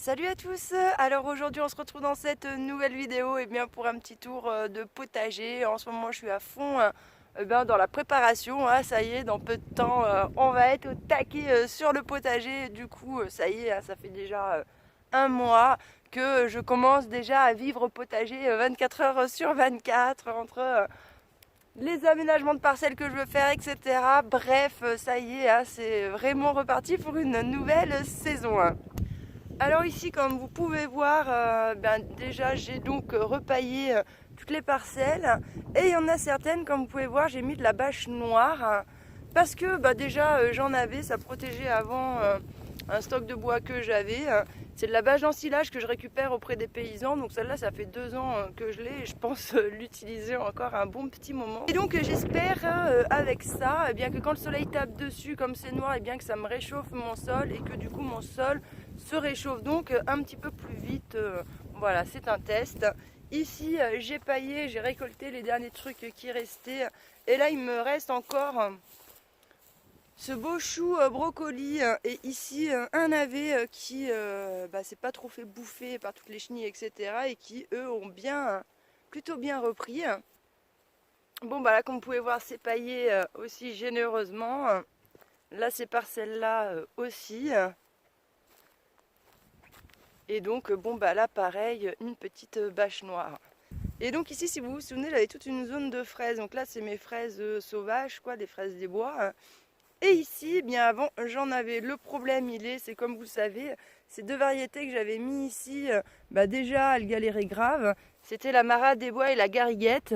Salut à tous. Alors aujourd'hui on se retrouve dans cette nouvelle vidéo pour un petit tour de potager. En ce moment je suis à fond dans la préparation. Ça y est, dans peu de temps on va être au taquet sur le potager. Du coup ça y est, ça fait déjà un mois que je commence déjà à vivre au potager 24 heures sur 24 entre les aménagements de parcelles que je veux faire, etc. Bref, ça y est, c'est vraiment reparti pour une nouvelle saison. Alors ici, comme vous pouvez voir, déjà j'ai donc repaillé toutes les parcelles et il y en a certaines, comme vous pouvez voir, j'ai mis de la bâche noire parce que déjà j'en avais, ça protégeait avant un stock de bois que j'avais. C'est de la bâche d'ensilage que je récupère auprès des paysans, donc celle-là ça fait 2 ans que je l'ai et je pense l'utiliser encore un bon petit moment. Et donc j'espère avec ça, que quand le soleil tape dessus comme c'est noir, que ça me réchauffe mon sol et que du coup mon sol se réchauffe donc un petit peu plus vite. Voilà, c'est un test. Ici j'ai paillé, j'ai récolté les derniers trucs qui restaient et là il me reste encore ce beau chou brocoli et ici un navet qui c'est pas trop fait bouffer par toutes les chenilles, etc. et qui eux ont plutôt bien repris. Bon là comme vous pouvez voir c'est paillé aussi généreusement. Là ces parcelles là aussi. Et donc là pareil, une petite bâche noire. Et donc ici si vous vous souvenez j'avais toute une zone de fraises. Donc là c'est mes fraises sauvages, des fraises des bois. Et ici, bien avant, j'en avais. Le problème, c'est comme vous le savez, ces deux variétés que j'avais mis ici, déjà, elles galéraient grave. C'était la Mara des bois et la Gariguette.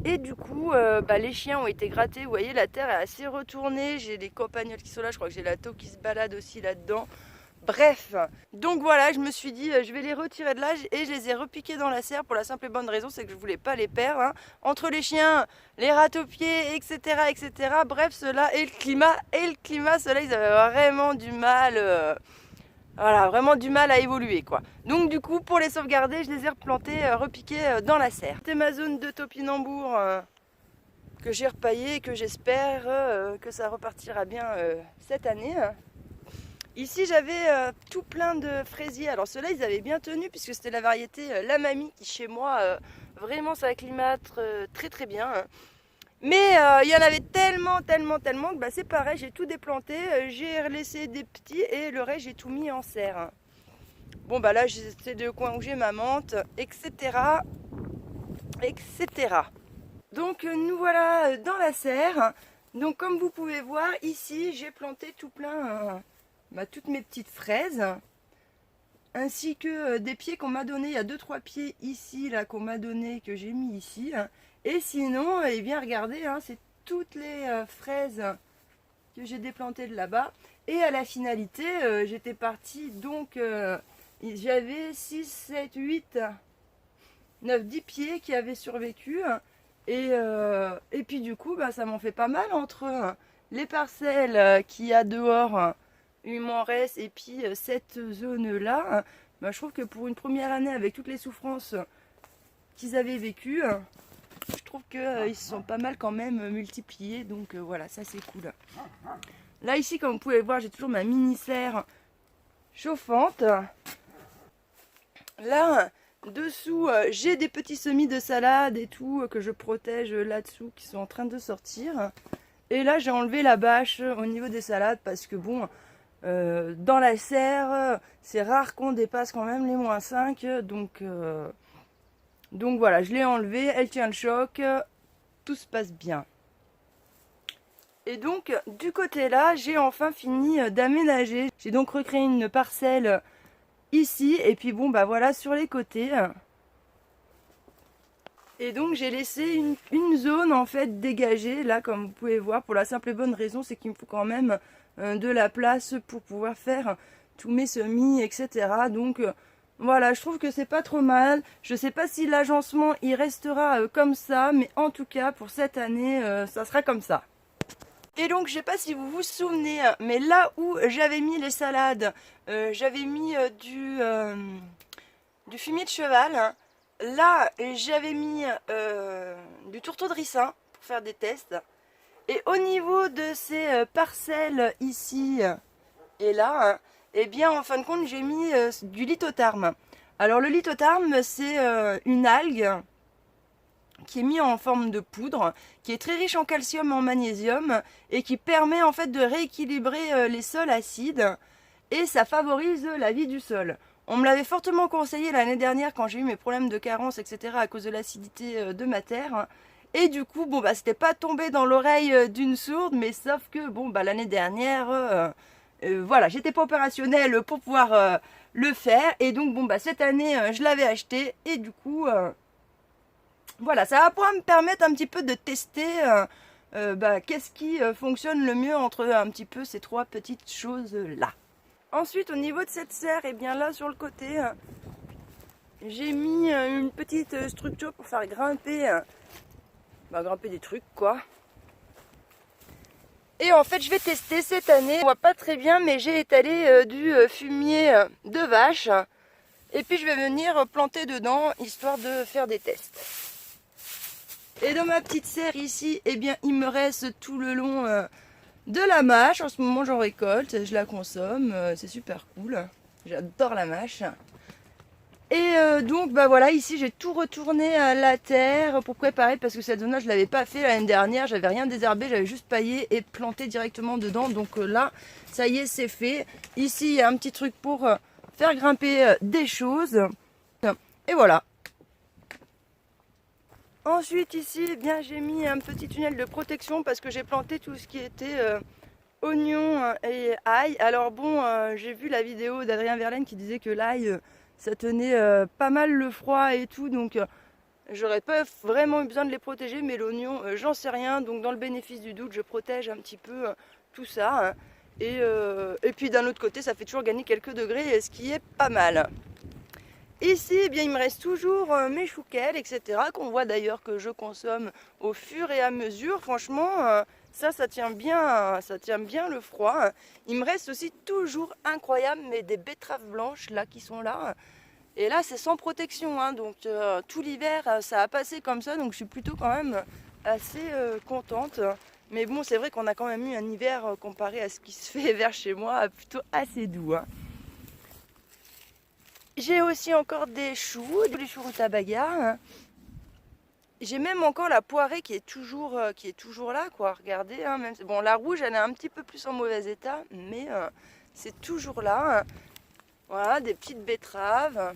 Et du coup, les chiens ont été grattés. Vous voyez, la terre est assez retournée. J'ai les campagnols qui sont là. Je crois que j'ai la taupe qui se balade aussi là-dedans. Bref, donc voilà, je me suis dit je vais les retirer de là et je les ai repiqués dans la serre pour la simple et bonne raison, c'est que je voulais pas les perdre. Entre les chiens, les rats-aux-pieds, etc., etc. Bref, ceux-là et le climat, ceux-là, ils avaient vraiment du mal, vraiment du mal à évoluer, quoi. Donc du coup, pour les sauvegarder, je les ai replantés, repiqués dans la serre. C'était ma zone de topinambour que j'ai repaillé et que j'espère que ça repartira bien cette année. Ici j'avais tout plein de fraisiers. Alors ceux-là ils avaient bien tenu puisque c'était la variété La Mamie qui chez moi vraiment s'acclimate très très bien. Mais il y en avait tellement que c'est pareil, j'ai tout déplanté, j'ai laissé des petits et le reste j'ai tout mis en serre. Bon là c'est le coin où j'ai ma menthe, etc. etc. Donc nous voilà dans la serre. Donc comme vous pouvez voir ici j'ai planté tout plein toutes mes petites fraises, ainsi que des pieds qu'on m'a donné. Il y a 2-3 pieds ici là qu'on m'a donné, que j'ai mis ici. Et sinon, regardez, c'est toutes les fraises que j'ai déplantées de là-bas. Et à la finalité, j'étais partie, donc j'avais 6, 7, 8, 9, 10 pieds qui avaient survécu. Et puis du coup, ça m'en fait pas mal entre les parcelles qu'il y a dehors. Il m'en reste, et puis cette zone-là, je trouve que pour une première année, avec toutes les souffrances qu'ils avaient vécues, je trouve qu'ils se sont pas mal quand même multipliés. Donc voilà, ça c'est cool. Là ici, comme vous pouvez voir, j'ai toujours ma mini-serre chauffante. Là, dessous, j'ai des petits semis de salade et tout que je protège là-dessous qui sont en train de sortir. Et là, j'ai enlevé la bâche au niveau des salades parce que bon... dans la serre, c'est rare qu'on dépasse quand même les -5, donc voilà, je l'ai enlevée, elle tient le choc, tout se passe bien. Et donc du côté là, j'ai enfin fini d'aménager. J'ai donc recréé une parcelle ici, et puis voilà sur les côtés. Et donc j'ai laissé une zone en fait dégagée, là comme vous pouvez voir, pour la simple et bonne raison, c'est qu'il me faut quand même de la place pour pouvoir faire tous mes semis, etc. Donc voilà, je trouve que c'est pas trop mal. Je sais pas si l'agencement il restera comme ça, mais en tout cas pour cette année, ça sera comme ça. Et donc je sais pas si vous vous souvenez, mais là où j'avais mis les salades, j'avais mis du fumier de cheval. Là, j'avais mis du tourteau de ricin pour faire des tests. Et au niveau de ces parcelles ici et là, Et bien en fin de compte j'ai mis du lithotarme. Alors le lithotarme c'est une algue qui est mise en forme de poudre, qui est très riche en calcium et en magnésium et qui permet en fait de rééquilibrer les sols acides et ça favorise la vie du sol. On me l'avait fortement conseillé l'année dernière quand j'ai eu mes problèmes de carence, etc. à cause de l'acidité de ma terre. Et du coup, bon bah c'était pas tombé dans l'oreille d'une sourde, mais sauf que bon bah l'année dernière, voilà, j'étais pas opérationnelle pour pouvoir le faire. Et donc bon bah cette année je l'avais acheté et du coup voilà, ça va pouvoir me permettre un petit peu de tester qu'est-ce qui fonctionne le mieux entre un petit peu ces trois petites choses là. Ensuite, au niveau de cette serre, et bien là sur le côté, j'ai mis une petite structure pour faire grimper, grimper des trucs quoi. Et en fait, je vais tester cette année. On voit pas très bien, mais j'ai étalé du fumier de vache. Et puis je vais venir planter dedans, histoire de faire des tests. Et dans ma petite serre ici, eh bien, il me reste tout le long de la mâche. En ce moment, j'en récolte, je la consomme, c'est super cool. J'adore la mâche. Et donc, bah voilà, ici, j'ai tout retourné à la terre pour préparer parce que cette zone-là, je ne l'avais pas fait l'année dernière. J'avais rien désherbé, j'avais juste paillé et planté directement dedans. Donc là, ça y est, c'est fait. Ici, il y a un petit truc pour faire grimper des choses. Et voilà. Ensuite ici, eh bien, j'ai mis un petit tunnel de protection parce que j'ai planté tout ce qui était oignon et ail. Alors bon, j'ai vu la vidéo d'Adrien Verlaine qui disait que l'ail, ça tenait pas mal le froid et tout. Donc j'aurais pas vraiment eu besoin de les protéger, mais l'oignon, j'en sais rien. Donc dans le bénéfice du doute, je protège un petit peu tout ça. Hein. Et puis d'un autre côté, ça fait toujours gagner quelques degrés, ce qui est pas mal. Ici, eh bien, il me reste toujours mes chouquelles, etc. Qu'on voit d'ailleurs que je consomme au fur et à mesure. Franchement, ça tient bien le froid. Il me reste aussi toujours incroyable, mais des betteraves blanches là qui sont là. Et là, c'est sans protection, hein, donc tout l'hiver, ça a passé comme ça. Donc je suis plutôt quand même assez contente. Mais bon, c'est vrai qu'on a quand même eu un hiver comparé à ce qui se fait vers chez moi, plutôt assez doux. Hein. J'ai aussi encore des choux, des choux rutabaga. J'ai même encore la poirée qui est toujours là, quoi. Regardez, hein, même, bon, la rouge, elle est un petit peu plus en mauvais état, mais c'est toujours là. Voilà, des petites betteraves.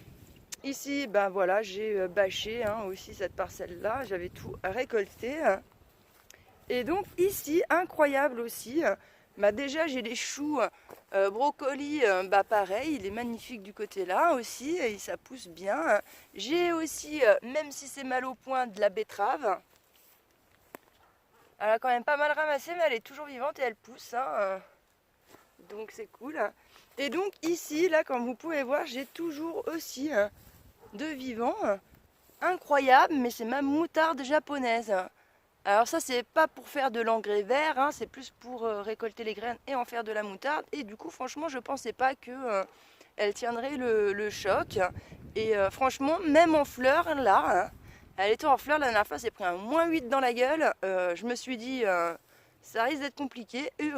Ici, ben voilà, j'ai bâché aussi cette parcelle-là. J'avais tout récolté. Et donc ici, incroyable aussi. Déjà, j'ai les choux brocolis, pareil, il est magnifique du côté là aussi, et ça pousse bien. J'ai aussi, même si c'est mal au point, de la betterave. Elle a quand même pas mal ramassé, mais elle est toujours vivante et elle pousse. Hein, donc c'est cool. Et donc ici, là, comme vous pouvez voir, j'ai toujours aussi de vivants. Incroyable, mais c'est ma moutarde japonaise. Alors ça, c'est pas pour faire de l'engrais vert, hein, c'est plus pour récolter les graines et en faire de la moutarde. Et du coup, franchement, je pensais pas que elle tiendrait le choc. Et franchement, même en fleurs, là, hein, elle était en fleurs, la dernière fois, c'est pris un -8 dans la gueule. Je me suis dit, ça risque d'être compliqué. Et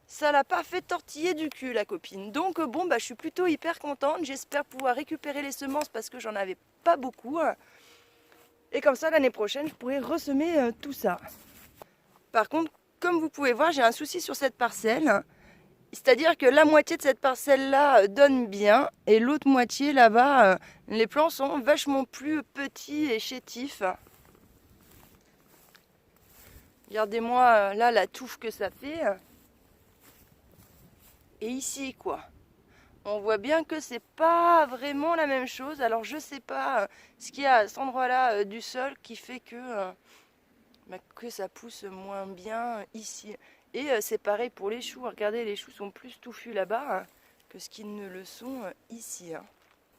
ça l'a pas fait tortiller du cul, la copine. Donc bon, bah, je suis plutôt hyper contente. J'espère pouvoir récupérer les semences parce que j'en avais pas beaucoup. Et comme ça, l'année prochaine, je pourrai ressemer tout ça. Par contre, comme vous pouvez voir, j'ai un souci sur cette parcelle. C'est-à-dire que la moitié de cette parcelle-là donne bien. Et l'autre moitié, là-bas, les plants sont vachement plus petits et chétifs. Regardez-moi, là, la touffe que ça fait. Et ici, quoi. On voit bien que c'est pas vraiment la même chose. Alors je sais pas ce qu'il y a à cet endroit-là du sol qui fait que ça pousse moins bien ici. Et c'est pareil pour les choux. Regardez, les choux sont plus touffus là-bas que ce qu'ils ne le sont ici.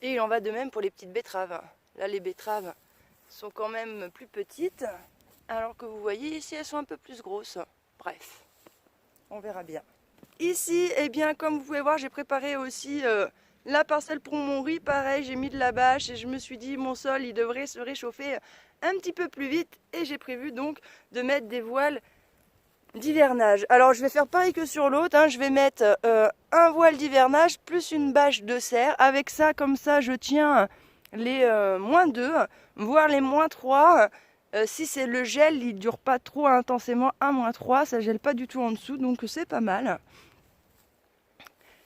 Et il en va de même pour les petites betteraves. Là, les betteraves sont quand même plus petites, alors que vous voyez ici, elles sont un peu plus grosses. Bref, on verra bien. Ici, eh bien, comme vous pouvez voir, j'ai préparé aussi la parcelle pour mon riz. Pareil, j'ai mis de la bâche et je me suis dit, mon sol, il devrait se réchauffer un petit peu plus vite. Et j'ai prévu donc de mettre des voiles d'hivernage. Alors je vais faire pareil que sur l'autre, hein. Je vais mettre un voile d'hivernage plus une bâche de serre. Avec ça, comme ça, je tiens les -2, voire les -3. Si c'est le gel, il dure pas trop intensément à -3, ça gèle pas du tout en dessous, donc c'est pas mal.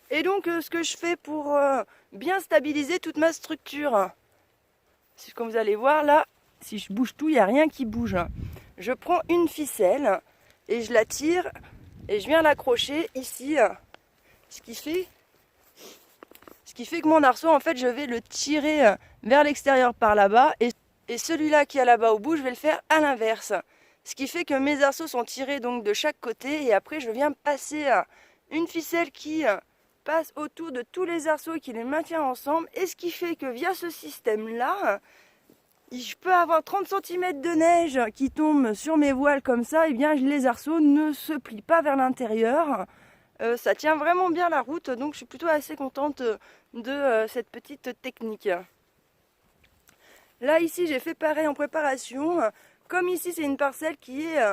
Et donc ce que je fais pour bien stabiliser toute ma structure, comme vous allez voir là, si je bouge tout, il n'y a rien qui bouge. Je prends une ficelle et je la tire et je viens l'accrocher ici, ce qui fait que mon arceau, en fait, je vais le tirer vers l'extérieur par là-bas et celui-là qui est là-bas au bout, je vais le faire à l'inverse. Ce qui fait que mes arceaux sont tirés donc de chaque côté et après je viens passer une ficelle qui passe autour de tous les arceaux et qui les maintient ensemble, et ce qui fait que via ce système-là, je peux avoir 30 cm de neige qui tombe sur mes voiles comme ça, et bien les arceaux ne se plient pas vers l'intérieur. Ça tient vraiment bien la route, donc je suis plutôt assez contente de cette petite technique. Là ici j'ai fait pareil en préparation. Comme ici c'est une parcelle qui est...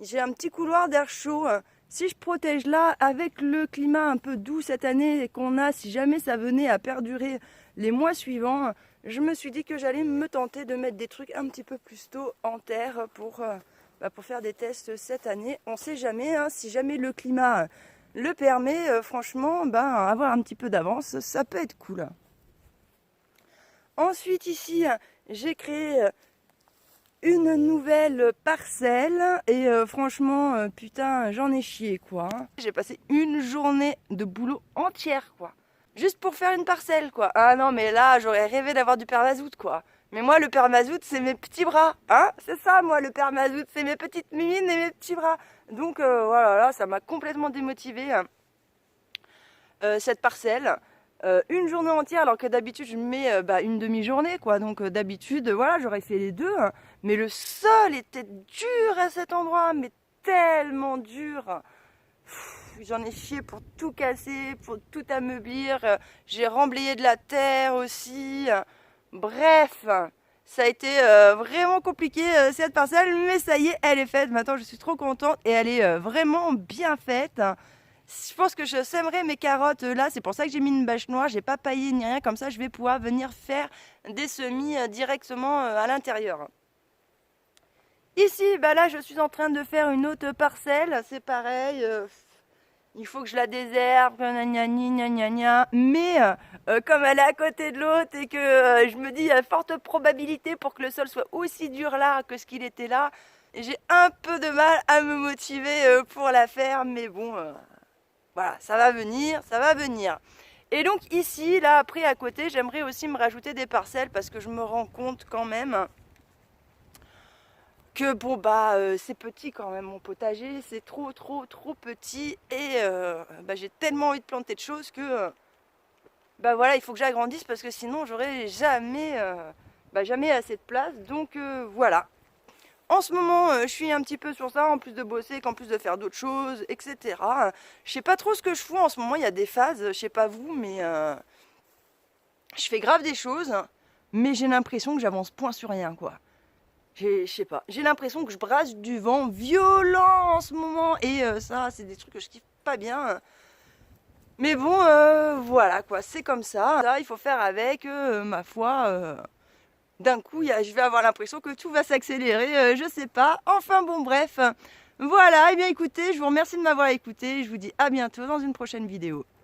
j'ai un petit couloir d'air chaud. Si je protège là, avec le climat un peu doux cette année qu'on a, si jamais ça venait à perdurer les mois suivants, je me suis dit que j'allais me tenter de mettre des trucs un petit peu plus tôt en terre pour faire des tests cette année. On ne sait jamais, hein, si jamais le climat le permet, franchement, avoir un petit peu d'avance, ça peut être cool. Ensuite ici, j'ai créé une nouvelle parcelle et franchement, putain, j'en ai chié quoi. J'ai passé une journée de boulot entière quoi. Juste pour faire une parcelle quoi. Ah non mais là j'aurais rêvé d'avoir du permazout quoi. Mais moi le permazout c'est mes petits bras. Hein, c'est ça moi le permazout, c'est mes petites mimines et mes petits bras. Donc voilà, là ça m'a complètement démotivée cette parcelle. Une journée entière alors que d'habitude je mets une demi-journée quoi. Donc d'habitude voilà j'aurais fait les deux. Mais le sol était dur à cet endroit, mais tellement dur. J'en ai chié pour tout casser, pour tout ameublir. J'ai remblayé de la terre aussi. Bref, ça a été vraiment compliqué cette parcelle, mais ça y est, elle est faite. Maintenant, je suis trop contente et elle est vraiment bien faite. Je pense que je sèmerai mes carottes là, c'est pour ça que j'ai mis une bâche noire, j'ai pas paillé ni rien, comme ça je vais pouvoir venir faire des semis directement à l'intérieur. Ici, là je suis en train de faire une autre parcelle, c'est pareil, il faut que je la désherbe, mais comme elle est à côté de l'autre et que je me dis il y a forte probabilité pour que le sol soit aussi dur là que ce qu'il était là, j'ai un peu de mal à me motiver pour la faire, mais bon... Voilà, ça va venir, ça va venir. Et donc ici, là, après, à côté, j'aimerais aussi me rajouter des parcelles parce que je me rends compte quand même que bon, c'est petit quand même mon potager, c'est trop petit et j'ai tellement envie de planter de choses que voilà, il faut que j'agrandisse parce que sinon j'aurai jamais assez de place. Donc voilà. En ce moment, je suis un petit peu sur ça, en plus de bosser, qu'en plus de faire d'autres choses, etc. Je sais pas trop ce que je fous en ce moment, il y a des phases, je sais pas vous, mais je fais grave des choses, mais j'ai l'impression que j'avance point sur rien, quoi. Je sais pas, j'ai l'impression que je brasse du vent violent en ce moment, et ça, c'est des trucs que je kiffe pas bien. Mais bon, voilà, quoi, c'est comme ça. Ça, il faut faire avec, ma foi... D'un coup, je vais avoir l'impression que tout va s'accélérer, je sais pas. Enfin bon, bref. Voilà, et bien écoutez, je vous remercie de m'avoir écouté. Je vous dis à bientôt dans une prochaine vidéo.